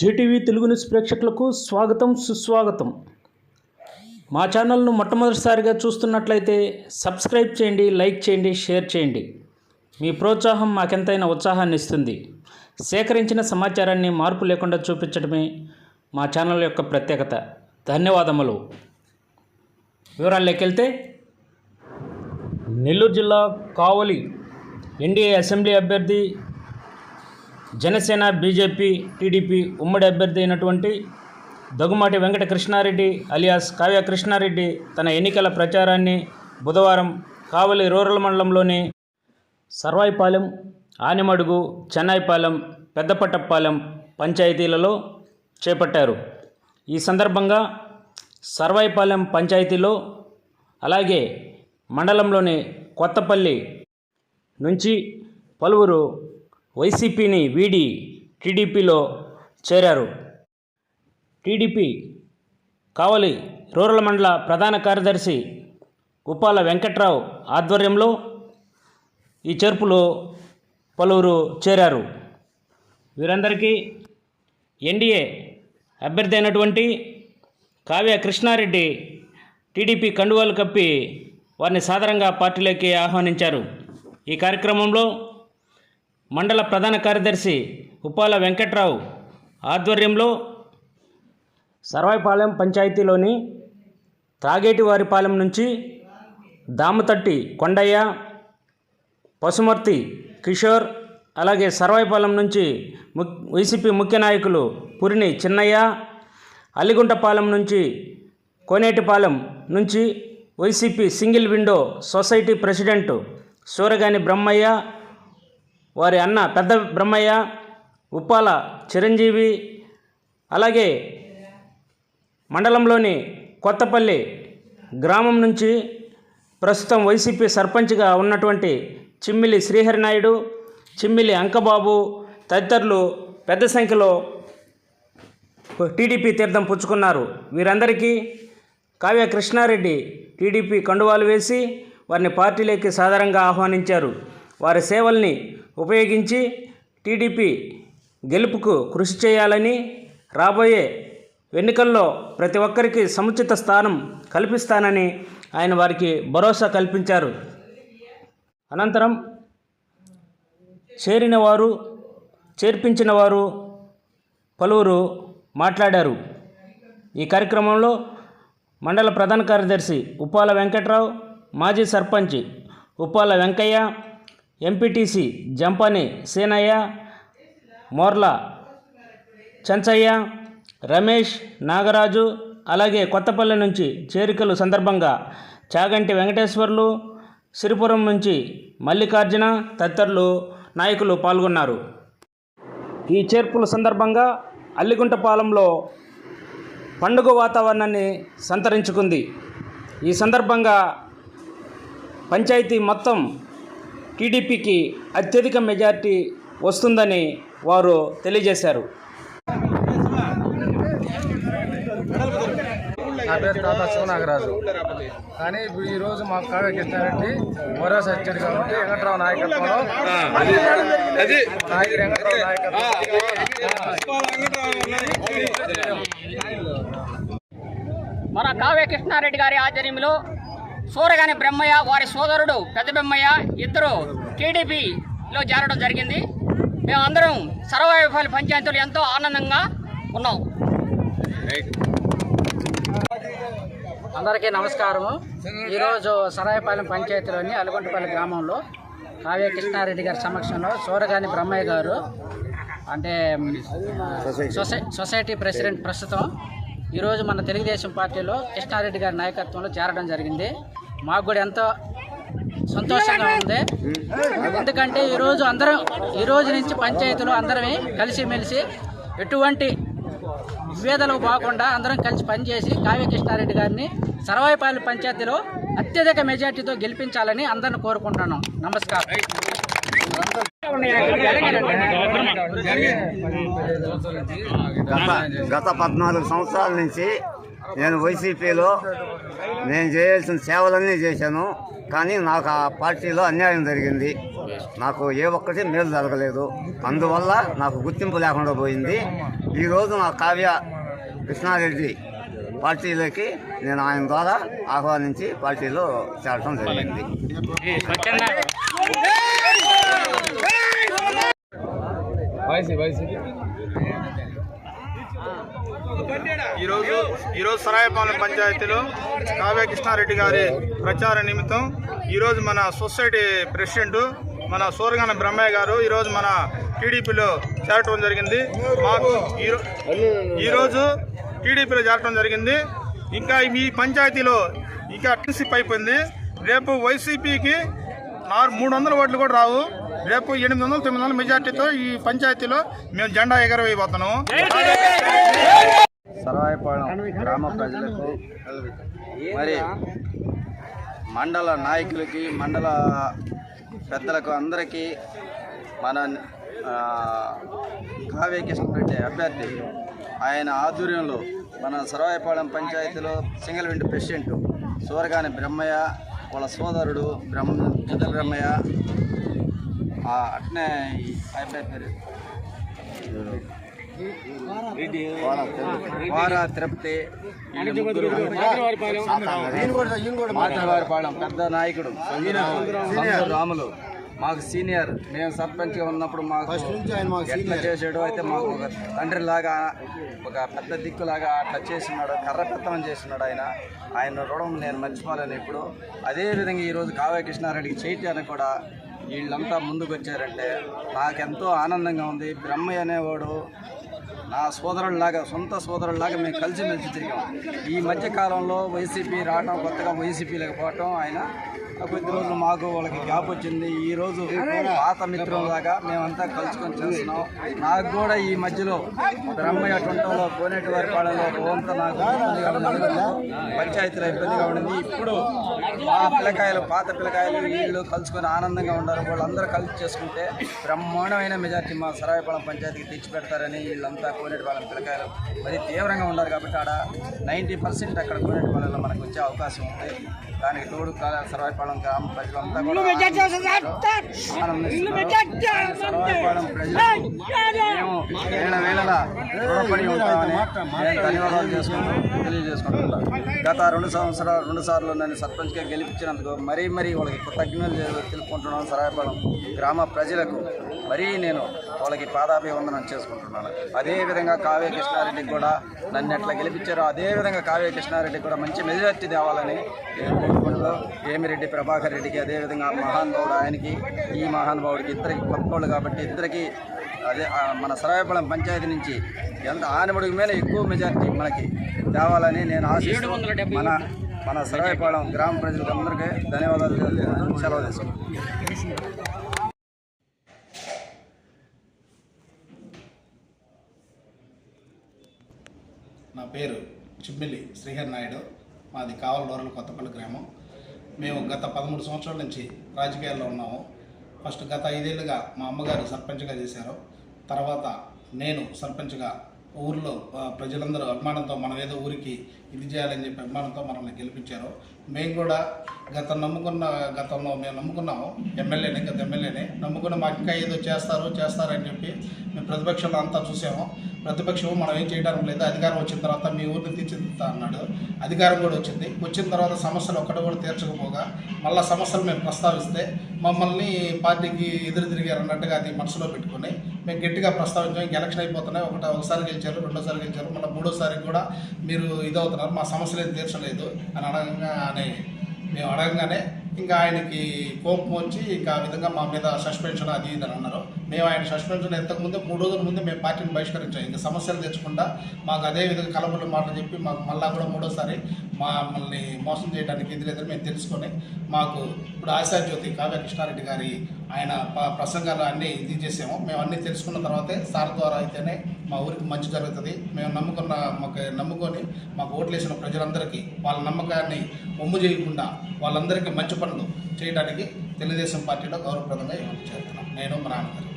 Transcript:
JTV Telugu news ప్రేక్షకులకు స్వాగతం సుస్వాగతం. మా ఛానల్ను మొట్టమొదటిసారిగా చూస్తున్నట్లయితే సబ్స్క్రైబ్ చేయండి, లైక్ చేయండి, షేర్ చేయండి. మీ ప్రోత్సాహం మాకెంతైనా ఉత్సాహాన్ని ఇస్తుంది. సేకరించిన సమాచారాన్ని మార్పు లేకుండా చూపించడమే మా ఛానల్ యొక్క ప్రత్యేకత. ధన్యవాదములు. వివరాల్లోకి వెళ్తే, నెల్లూరు జిల్లా కావలి ఎన్డీఏ అసెంబ్లీ అభ్యర్థి, జనసేన, బీజేపీ, టీడీపీ ఉమ్మడి అభ్యర్థి అయినటువంటి దగ్గుమాటి వెంకట కృష్ణారెడ్డి అలియాస్ కావ్య కృష్ణారెడ్డి తన ఎన్నికల ప్రచారాన్ని బుధవారం కావలి రూరల్ మండలంలోని సర్వాయిపాలెం, ఆనిమడుగు, చెన్నాయిపాలెం, పెద్దపట్టపాలెం పంచాయతీలలో చేపట్టారు. ఈ సందర్భంగా సర్వాయిపాలెం పంచాయతీలో, అలాగే మండలంలోని కొత్తపల్లి నుంచి పలువురు వైసీపీని వీడి టీడీపీలో చేరారు. టీడీపీ కావలి రూరల్ మండల ప్రధాన కార్యదర్శి ఉప్పాల వెంకట్రావు ఆధ్వర్యంలో ఈ చేర్పులో పలువురు చేరారు. వీరందరికీ ఎన్డీఏ అభ్యర్థి అయినటువంటి కావ్య కృష్ణారెడ్డి టీడీపీ కండువాలు కప్పి వారిని సాదరంగా పార్టీలోకి ఆహ్వానించారు. ఈ కార్యక్రమంలో మండల ప్రధాన కార్యదర్శి ఉప్పాల వెంకట్రావు ఆధ్వర్యంలో సర్వాయిపాలెం పంచాయతీలోని తాగేటివారిపాలెం నుంచి దామతట్టి కొండయ్య, పసుమర్తి కిషోర్, అలాగే సర్వాయిపాలెం నుంచి వైసీపీ ముఖ్య నాయకులు పురిని చిన్నయ్య, అలిగుంటపాలెం నుంచి కోనేటిపాలెం నుంచి YCP single window society president Suragani Brahmayya, వారి అన్న పెద్ద బ్రహ్మయ్య, ఉప్పాల చిరంజీవి, అలాగే మండలంలోని కొత్తపల్లి గ్రామం నుంచి ప్రస్తుతం వైసీపీ సర్పంచ్గా ఉన్నటువంటి చిమ్మిలి శ్రీహరినాయుడు, చిమ్మిలి అంకబాబు తదితరులు పెద్ద సంఖ్యలో టీడీపీ తీర్థం పుచ్చుకున్నారు. వీరందరికీ కావ్య కృష్ణారెడ్డి టీడీపీ కండువాలు వేసి వారిని పార్టీలోకి సాదరంగా ఆహ్వానించారు. వారి సేవల్ని ఉపయోగించి టీడీపీ గెలుపుకు కృషి చేయాలని, రాబోయే ఎన్నికల్లో ప్రతి ఒక్కరికి సముచిత స్థానం కల్పిస్తానని ఆయన వారికి భరోసా కల్పించారు. అనంతరం చేర్పించిన వారు పలువురు మాట్లాడారు. ఈ కార్యక్రమంలో మండల ప్రధాన కార్యదర్శి ఉప్పాల వెంకట్రావు, మాజీ సర్పంచ్ ఉప్పాల వెంకయ్య, ఎంపీటీసీ జంపాని సేనయ్య, మోర్ల చెంచయ్య, రమేష్, నాగరాజు, అలాగే కొత్తపల్లి నుంచి చేరికలు సందర్భంగా చాగంటి వెంకటేశ్వర్లు, సిరిపురం నుంచి మల్లికార్జున తదితరులు నాయకులు పాల్గొన్నారు. ఈ చేర్పుల సందర్భంగా అల్లిగుంటపాలెంలో పండుగ వాతావరణాన్ని సంతరించుకుంది. ఈ సందర్భంగా పంచాయతీ మొత్తం టీడీపీకి అత్యధిక మెజార్టీ వస్తుందని వారు తెలియజేశారు. నా పేరు తాత శివనాగరాజు. కానీ ఈరోజు మా కావ్య కృష్ణారెడ్డి భరోసా ఇచ్చాడు కాబట్టి వెంకట్రావు నాయకత్వంలో మన కావ్య కృష్ణారెడ్డి గారి ఆధ్వర్యంలో సూరగాని బ్రహ్మయ్య, వారి సోదరుడు పెద్ద బ్రహ్మయ్య ఇద్దరు టీడీపీలో చేరడం జరిగింది. మేమందరం సర్వాయిపాలెం పంచాయతీలు ఎంతో ఆనందంగా ఉన్నాం. అందరికీ నమస్కారము. ఈరోజు సరాయపాలెం పంచాయతీలోని అలగుంటపల్లి గ్రామంలో కావ్య కృష్ణారెడ్డి గారి సమక్షంలో సూరగాని బ్రహ్మయ్య గారు అంటే సొసైటీ ప్రెసిడెంట్ ప్రస్తుతం ఈరోజు మన తెలుగుదేశం పార్టీలో కృష్ణారెడ్డి గారి నాయకత్వంలో చేరడం జరిగింది. మాకు కూడా ఎంతో సంతోషంగా ఉంది. ఎందుకంటే ఈరోజు నుంచి పంచాయతీలో అందరమే కలిసిమెలిసి ఎటువంటి విభేదాలు పోకుండా అందరం కలిసి పనిచేసి కావ్య కృష్ణారెడ్డి గారిని సర్వాయిపాలెం పంచాయతీలో అత్యధిక మెజార్టీతో గెలిపించాలని అందరిని కోరుకుంటున్నాం. నమస్కారం. గత 14 సంవత్సరాల నుంచి నేను వైసీపీలో నేను చేయాల్సిన సేవలన్నీ చేశాను. కానీ నాకు ఆ పార్టీలో అన్యాయం జరిగింది. నాకు ఏ ఒక్కటి మేలు జరగలేదు. అందువల్ల నాకు గుర్తింపు లేకుండా పోయింది. ఈరోజు నా కావ్య కృష్ణారెడ్డి పార్టీలోకి నేను ఆయన ద్వారా ఆహ్వానించి పార్టీలో చేరడం జరిగింది. ఈరోజు సరాయపాలెం పంచాయతీలో కావ్య కృష్ణారెడ్డి గారి ప్రచార నిమిత్తం ఈరోజు మన సొసైటీ ప్రెసిడెంట్ మన సూరగాన బ్రహ్మయ్య గారు ఈరోజు మన టీడీపీలో చేరటం జరిగింది. మాకు ఈరోజు టీడీపీలో చేరటం జరిగింది. ఇంకా ఈ పంచాయతీలో ఇంకా టీసీపీ అయిపోయింది. రేపు వైసీపీకి 300 ఓట్లు కూడా రావు. రేపు 800-900 మెజార్టీతో ఈ పంచాయతీలో మేము జెండా ఎగరవేయబోతున్నాము. సరాయపాలెం గ్రామ ప్రజలకు మరి మండల నాయకులకి మండల పెద్దలకు అందరికీ మన కావ్య కృష్ణారెడ్డి అభ్యర్థి ఆయన ఆధ్వర్యంలో మన సరాయపాలెం పంచాయతీలో single window president Suragani Brahmayya వాళ్ళ సోదరుడు పెద్ద బ్రహ్మయ్య అట్నే అబ్బాయి పేరు వారా తిరుపతి మాధవారిపాలెం పెద్ద నాయకుడు రాములు మాకు సీనియర్. మేము సర్పంచ్గా ఉన్నప్పుడు మాకు ఎట్లా చేసాడు అయితే మాకు ఒక తండ్రిలాగా ఒక పెద్ద దిక్కులాగా అట్లా చేస్తున్నాడు. కర్ర పెత్తనం చేస్తున్నాడు. ఆయన రుణం నేను మర్చిపోలేను ఇప్పుడు. అదేవిధంగా ఈరోజు కావ్య కృష్ణారెడ్డికి చేయటానికి కూడా వీళ్ళంతా ముందుకు వచ్చారంటే నాకెంతో ఆనందంగా ఉంది. బ్రహ్మయ్య అనేవాడు నా సోదరుడిలాగా సొంత సోదరుడిలాగా మేము కలిసిమెలిసి తిరిగాం. ఈ మధ్యకాలంలో వైసీపీ రావడం, కొత్తగా వైసీపీ లేకపోవటం ఆయన కొద్ది రోజులు మాకు వాళ్ళకి గ్యాప్ వచ్చింది. ఈరోజు పాత మిత్రులలాగా మేమంతా కలుసుకొని చేస్తున్నాం. నాకు కూడా ఈ మధ్యలో బ్రహ్మయ్య టొంటంలో కోనేటివారిపాలెంలో రోజంతా నాకు పంచాయతీలో ఇబ్బందిగా ఉండింది. ఇప్పుడు మా పిల్లకాయలు పాత పిల్లకాయలు వీళ్ళు కలుసుకొని ఆనందంగా ఉన్నారు. వాళ్ళందరూ కలిసి చేసుకుంటే బ్రహ్మాండమైన మెజార్టీ మా సరాయపాలెం పంచాయతీకి తెచ్చిపెడతారని వీళ్ళంతా కోనేటిపాలెం పిల్లకాయలు మరి తీవ్రంగా ఉన్నారు. కాబట్టి ఆడ 90% అక్కడ కోనేటిపాలెంలో మనకు వచ్చే అవకాశం ఉంది. దానికి తోడు సరాయపాలెం గ్రామ ప్రజలంతా కూడా సరాయపాలెం ప్రజలకు మేము వేళ రుణపడి ఉంటామని నేను ధన్యవాదాలు తెలియజేసుకుంటున్నాను. గత 2 సార్లు నన్ను సర్పంచ్గా గెలిపించినందుకు మరీ వాళ్ళకి కృతజ్ఞతలు తెలుపుకుంటున్నాను. సరాయపాలెం గ్రామ ప్రజలకు మరీ నేను వాళ్ళకి పాదాభివందనం చేసుకుంటున్నాను. అదేవిధంగా కావ్య కృష్ణారెడ్డికి కూడా నన్ను ఎట్లా గెలిపించారో అదేవిధంగా కావ్య కృష్ణారెడ్డికి కూడా మంచి మెజార్టీ తేవాలని ఏమిరెడ్డి ప్రభాకర్ రెడ్డికి అదేవిధంగా మహానుభావుడు ఆయనకి ఈ మహానుభావుడికి ఇద్దరికి కొత్తోళ్ళు కాబట్టి ఇద్దరికి అదే మన సరాయపాలెం పంచాయతీ నుంచి ఎంత ఆనబడికి మీద ఎక్కువ మెజార్టీ మనకి తేవాలని నేను ఆశిస్తూ మన సరాయపాలెం గ్రామ ప్రజలకు అందరికీ ధన్యవాదాలు సెలవు తీసుకుంటాను. నా పేరు చిమ్మిలి శ్రీహరి నాయుడు. మాది కావల డోర్ల కొత్తపల్లి గ్రామం. మేము గత 13 సంవత్సరాల నుంచి రాజకీయాల్లో ఉన్నాము. ఫస్ట్ గత 5 ఏళ్ళుగా మా అమ్మగారు సర్పంచ్గా చేశారు. తర్వాత నేను సర్పంచ్గా ఊర్లో ప్రజలందరూ అభిమానంతో మనం ఏదో ఊరికి ఇది చేయాలని చెప్పి అభిమానంతో మనల్ని గెలిపించారు. మేము కూడా గతంలో మేము నమ్ముకున్నాము గత ఎమ్మెల్యేని నమ్ముకుని మాకు ఇంకా ఏదో చేస్తారని చెప్పి మేము ప్రతిపక్షంలో అంతా చూసాము. ప్రతిపక్షం మనం ఏం చేయడానికి లేదు, అధికారం వచ్చిన తర్వాత మీ ఊరిని తీర్చిదిద్దుతా అన్నాడు. అధికారం కూడా వచ్చిన తర్వాత సమస్యలు ఒక్కటి కూడా తీర్చకపోగా మళ్ళీ సమస్యలు మేము ప్రస్తావిస్తే మమ్మల్ని పార్టీకి ఎదురు తిరిగారు అన్నట్టుగా అది మనసులో పెట్టుకొని మేము గట్టిగా ప్రస్తావించాం. ఇంక ఎలక్షన్ అయిపోతున్నాయి, ఒకసారి గెలిచారు, 2సారి గెలిచారు, మళ్ళీ 3వసారికి కూడా మీరు ఇదవుతున్నారు, మా సమస్యలు ఏం తీర్చలేదు అని మేము అడగగానే ఇంకా ఆయనకి కోపం వచ్చి ఇంకా ఆ విధంగా మా మీద సస్పెన్షన్ అది ఇది అని అన్నారు. మేము ఆయన సస్పెన్షన్ ఎంతకుముందే 3 రోజుల ముందే మేము పార్టీని బహిష్కరించాం. ఇంకా సమస్యలు తెచ్చకుండా మాకు అదే విధంగా కలబుల మాటలు చెప్పి మాకు మళ్ళీ కూడా 3వసారి మమ్మల్ని మోసం చేయడానికి ఇది లేదని మేము తెలుసుకొని మాకు ఇప్పుడు ఆశాజ్యోతి కావ్య కృష్ణారెడ్డి గారి ఆయన ప్రసంగాలు అన్నీ ఇది చేసాము. మేము అన్నీ తెలుసుకున్న తర్వాతే సార్ ద్వారా అయితేనే మా ఊరికి మంచి జరుగుతుంది. మేము నమ్ముకొని మాకు ఓట్లేసిన ప్రజలందరికీ వాళ్ళ నమ్మకాన్ని ఒమ్ము చేయకుండా వాళ్ళందరికీ మంచి పనులు చేయడానికి తెలుగుదేశం పార్టీలో గౌరవప్రదంగా చేస్తున్నాం. నేను మా నాన్నగారు.